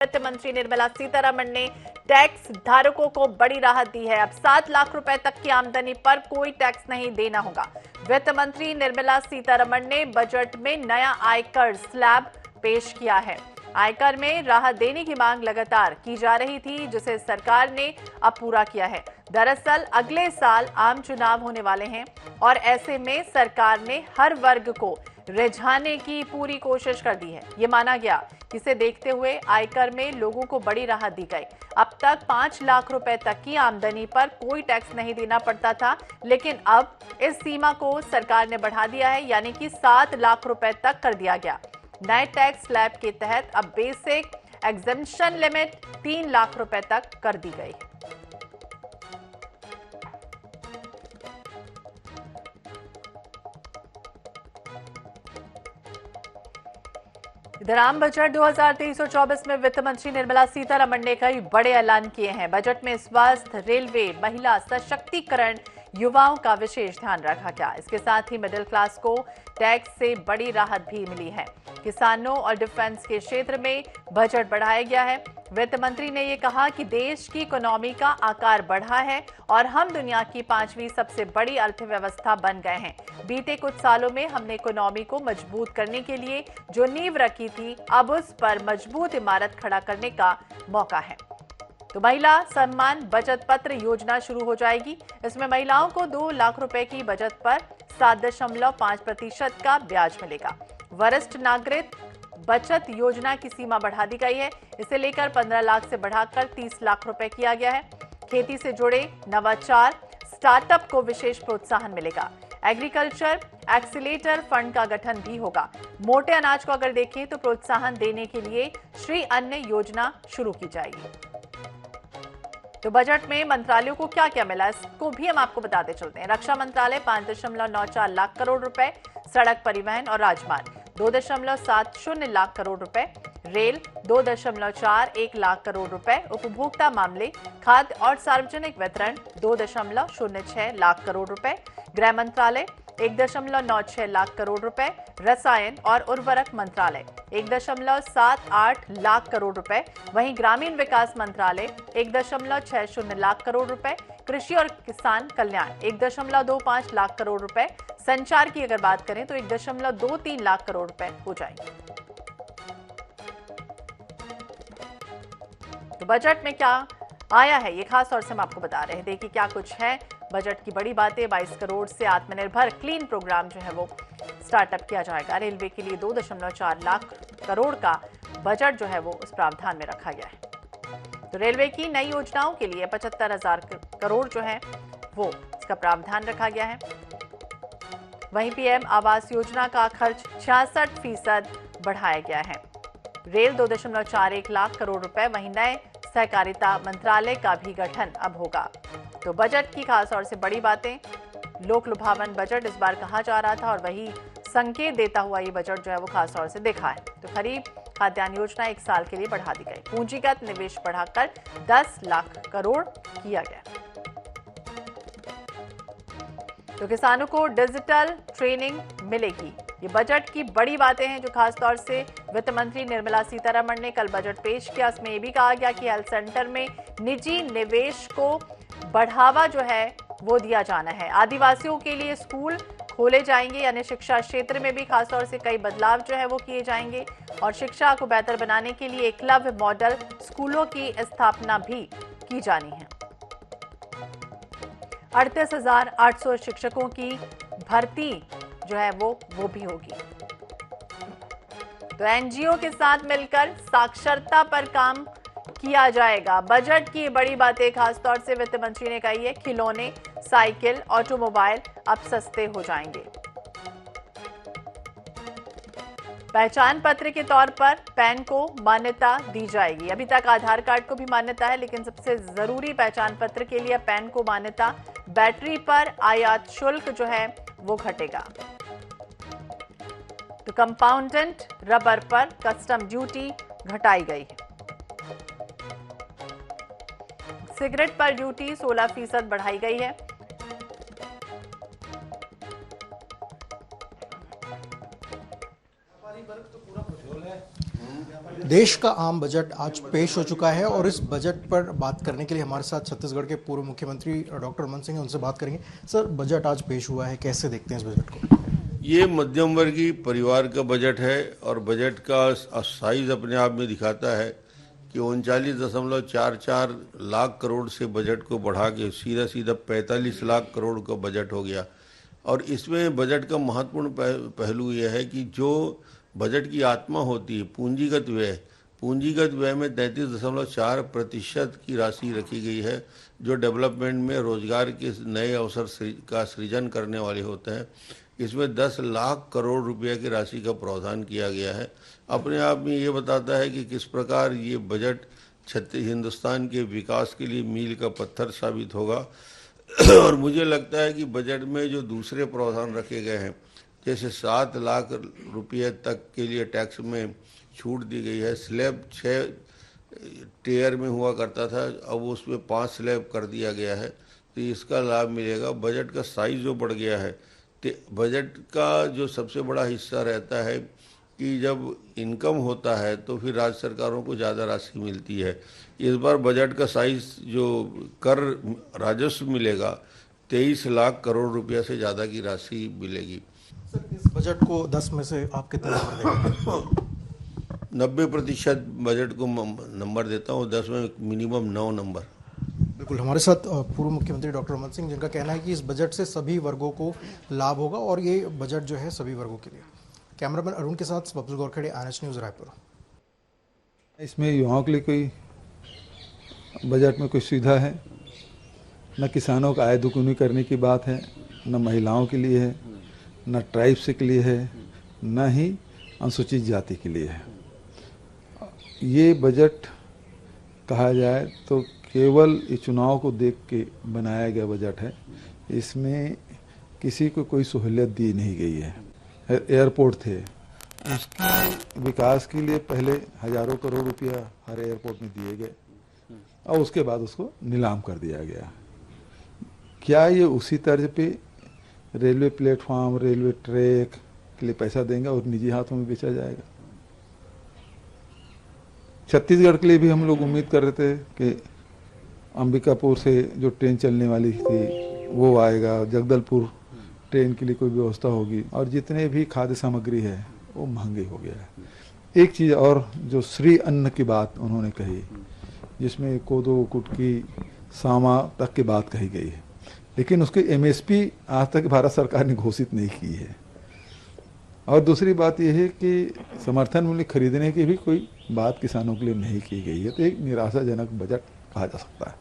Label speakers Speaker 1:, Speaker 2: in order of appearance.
Speaker 1: वित्त मंत्री निर्मला सीतारमण ने टैक्स धारकों को बड़ी राहत दी है। अब 7 लाख रुपए तक की आमदनी पर कोई टैक्स नहीं देना होगा। वित्त मंत्री निर्मला सीतारमण ने बजट में नया आयकर स्लैब पेश किया है। आयकर में राहत देने की मांग लगातार की जा रही थी, जिसे सरकार ने अब पूरा किया है। दरअसल अगले साल आम चुनाव होने वाले हैं और ऐसे में सरकार ने हर वर्ग को रिझाने की पूरी कोशिश कर दी है। ये माना गया, इसे देखते हुए आयकर में लोगों को बड़ी राहत दी गई। अब तक 5 लाख रुपए तक की आमदनी पर कोई टैक्स नहीं देना पड़ता था, लेकिन अब इस सीमा को सरकार ने बढ़ा दिया है, यानी कि 7 लाख रुपए तक कर दिया गया। नए टैक्स स्लैब के तहत अब बेसिक एग्जेम्पशन लिमिट 3 लाख रुपए तक कर दी गई है। इधर आम बजट 2023-24 में वित्त मंत्री निर्मला सीतारमण ने कई बड़े ऐलान किए हैं। बजट में स्वास्थ्य, रेलवे, महिला सशक्तिकरण, युवाओं का विशेष ध्यान रखा गया। इसके साथ ही मिडिल क्लास को टैक्स से बड़ी राहत भी मिली है। किसानों और डिफेंस के क्षेत्र में बजट बढ़ाया गया है। वित्त मंत्री ने ये कहा कि देश की इकोनॉमी का आकार बढ़ा है और हम दुनिया की 5वीं सबसे बड़ी अर्थव्यवस्था बन गए हैं। बीते कुछ सालों में हमने इकोनॉमी को मजबूत करने के लिए जो नींव रखी थी, अब उस पर मजबूत इमारत खड़ा करने का मौका है। तो महिला सम्मान बचत पत्र योजना शुरू हो जाएगी। इसमें महिलाओं को 2 लाख रुपए की बचत पर 7.5% का ब्याज मिलेगा। वरिष्ठ नागरिक बचत योजना की सीमा बढ़ा दी गई है। इसे लेकर 15 लाख से बढ़ाकर 30 लाख रुपए किया गया है। खेती से जुड़े नवाचार, स्टार्टअप को विशेष प्रोत्साहन मिलेगा। एग्रीकल्चर एक्सीलेटर फंड का गठन भी होगा। मोटे अनाज को अगर देखें तो प्रोत्साहन देने के लिए श्री अन्न योजना शुरू की जाएगी। तो बजट में मंत्रालयों को क्या क्या मिला, इसको भी हम आपको बताते चलते हैं। रक्षा मंत्रालय 5.94 लाख करोड़ रुपए, सड़क परिवहन और राजमार्ग 2.70 लाख करोड़ रुपए, रेल 2.41 लाख करोड़ रुपए, उपभोक्ता मामले, खाद्य और सार्वजनिक वितरण 2.06 लाख करोड़ रुपए, गृह मंत्रालय 1.96 लाख करोड़ रुपए, रसायन और उर्वरक मंत्रालय 1.78 लाख करोड़ रुपए, वहीं ग्रामीण विकास मंत्रालय 1.60 लाख करोड़ रुपए, कृषि और किसान कल्याण 1.25 लाख करोड़ रुपए, संचार की अगर बात करें तो 1.23 लाख करोड़ रुपए हो जाएंगे। तो बजट में क्या आया है, ये खास तौर से हम आपको बता रहे हैं। देखिए क्या कुछ है बजट की बड़ी बातें। 22 करोड़ से आत्मनिर्भर क्लीन प्रोग्राम जो है वो स्टार्टअप किया जाएगा। रेलवे के लिए 2.4 लाख करोड़ का बजट जो है वो उस प्रावधान में रखा गया है। तो रेलवे की नई योजनाओं के लिए 75,000 करोड़ जो है वो इसका प्रावधान रखा गया है। वहीं पीएम आवास योजना का खर्च 66% बढ़ाया गया है। रेल 2.41 लाख करोड़ रुपए, वहीं नए सहकारिता मंत्रालय का भी गठन अब होगा। तो बजट की खास तौर से बड़ी बातें, लोक लुभावन बजट इस बार कहा जा रहा था और वही संकेत देता हुआ ये बजट जो है वो खास तौर से दिखा है। तो खरीफ खाद्यान्न योजना 1 साल के लिए बढ़ा दी गई। पूंजीगत निवेश बढ़ाकर 10 लाख करोड़ किया गया। तो किसानों को डिजिटल ट्रेनिंग मिलेगी। ये बजट की बड़ी बातें हैं जो खास तौर से वित्त मंत्री निर्मला सीतारमण ने कल बजट पेश किया। इसमें यह भी कहा गया कि हेल्थ सेंटर में निजी निवेश को बढ़ावा जो है वो दिया जाना है। आदिवासियों के लिए स्कूल खोले जाएंगे, यानी शिक्षा क्षेत्र में भी खास तौर से कई बदलाव जो है वो किए जाएंगे और शिक्षा को बेहतर बनाने के लिए एकलव्य मॉडल स्कूलों की स्थापना भी की जानी है। 38,800 शिक्षकों की भर्ती जो है वो भी होगी। तो एनजीओ के साथ मिलकर साक्षरता पर काम किया जाएगा। बजट की बड़ी बातें खास तौर से वित्त मंत्री ने कही है। खिलौने, साइकिल, ऑटोमोबाइल अब सस्ते हो जाएंगे। पहचान पत्र के तौर पर पैन को मान्यता दी जाएगी। अभी तक आधार कार्ड को भी मान्यता है, लेकिन सबसे जरूरी पहचान पत्र के लिए पैन को मान्यता। बैटरी पर आयात शुल्क जो है वो घटेगा। तो कंपाउंडेंट रबर पर कस्टम ड्यूटी घटाई गई है। सिगरेट पर ड्यूटी 16% बढ़ाई गई है।
Speaker 2: देश का आम बजट आज पेश हो चुका है और इस बजट पर बात करने के लिए हमारे साथ छत्तीसगढ़ के पूर्व मुख्यमंत्री डॉक्टर रमन सिंह हैं, उनसे बात करेंगे। सर, बजट आज पेश हुआ है, कैसे देखते हैं इस बजट को?
Speaker 3: ये मध्यम वर्गीय परिवार का बजट है और बजट का साइज अपने आप में दिखाता है कि 39.44 लाख करोड़ से बजट को बढ़ा के सीधा 45 लाख करोड़ का बजट हो गया। और इसमें बजट का महत्वपूर्ण पहलू यह है कि जो बजट की आत्मा होती है पूंजीगत व्यय में 33.4% की राशि रखी गई है, जो डेवलपमेंट में रोजगार के नए अवसर का सृजन करने वाले होते हैं। इसमें 10 लाख करोड़ रुपए की राशि का प्रावधान किया गया है। अपने आप में ये बताता है कि किस प्रकार ये बजट हिंदुस्तान के विकास के लिए मील का पत्थर साबित होगा। और मुझे लगता है कि बजट में जो दूसरे प्रावधान रखे गए हैं, जैसे 7 लाख रुपये तक के लिए टैक्स में छूट दी गई है, स्लैब 6 टियर में हुआ करता था, अब उसमें 5 स्लैब कर दिया गया है, तो इसका लाभ मिलेगा। बजट का साइज जो बढ़ गया है, तो बजट का जो सबसे बड़ा हिस्सा रहता है कि जब इनकम होता है तो फिर राज्य सरकारों को ज़्यादा राशि मिलती है। इस बार बजट का साइज जो कर राजस्व मिलेगा 23 लाख करोड़ रुपया से ज़्यादा की राशि मिलेगी।
Speaker 2: सर, इस बजट को 10 में से आप कितने नंबर देंगे?
Speaker 3: 90% बजट को नंबर देता हूँ, 10 में मिनिमम 9 नंबर।
Speaker 2: बिल्कुल, हमारे साथ पूर्व मुख्यमंत्री डॉक्टर रमन सिंह, जिनका कहना है कि इस बजट से सभी वर्गों को लाभ होगा और ये बजट जो है सभी वर्गों के लिए। कैमरामैन अरुण के साथ स्वप्निल गोरखड़े, NH न्यूज़, रायपुर।
Speaker 4: इसमें युवाओं के लिए कोई बजट में कोई सुविधा है, न किसानों का आय दुगुनी करने की बात है, न महिलाओं के लिए है, न ट्राइब्स के लिए है, न ही अनुसूचित जाति के लिए है। ये बजट कहा जाए तो केवल इस चुनाव को देख के बनाया गया बजट है। इसमें किसी को कोई सहूलियत दी नहीं गई है। एयरपोर्ट थे, उसके विकास के लिए पहले हजारों करोड़ रुपया हर एयरपोर्ट में दिए गए और उसके बाद उसको नीलाम कर दिया गया। क्या ये उसी तर्ज पे रेलवे प्लेटफॉर्म, रेलवे ट्रैक के लिए पैसा देंगे और निजी हाथों में बेचा जाएगा? छत्तीसगढ़ के लिए भी हम लोग उम्मीद कर रहे थे कि अंबिकापुर से जो ट्रेन चलने वाली थी वो आएगा, जगदलपुर ट्रेन के लिए कोई व्यवस्था होगी, और जितने भी खाद्य सामग्री है वो महंगी हो गया है। एक चीज़ और, जो श्री अन्न की बात उन्होंने कही, जिसमें कोदो, कुटकी, सामा तक की बात कही गई है, लेकिन उसकी MSP आज तक भारत सरकार ने घोषित नहीं की है। और दूसरी बात यह है कि समर्थन मूल्य खरीदने की भी कोई बात किसानों के लिए नहीं की गई है। तो एक निराशाजनक बजट कहा जा सकता है।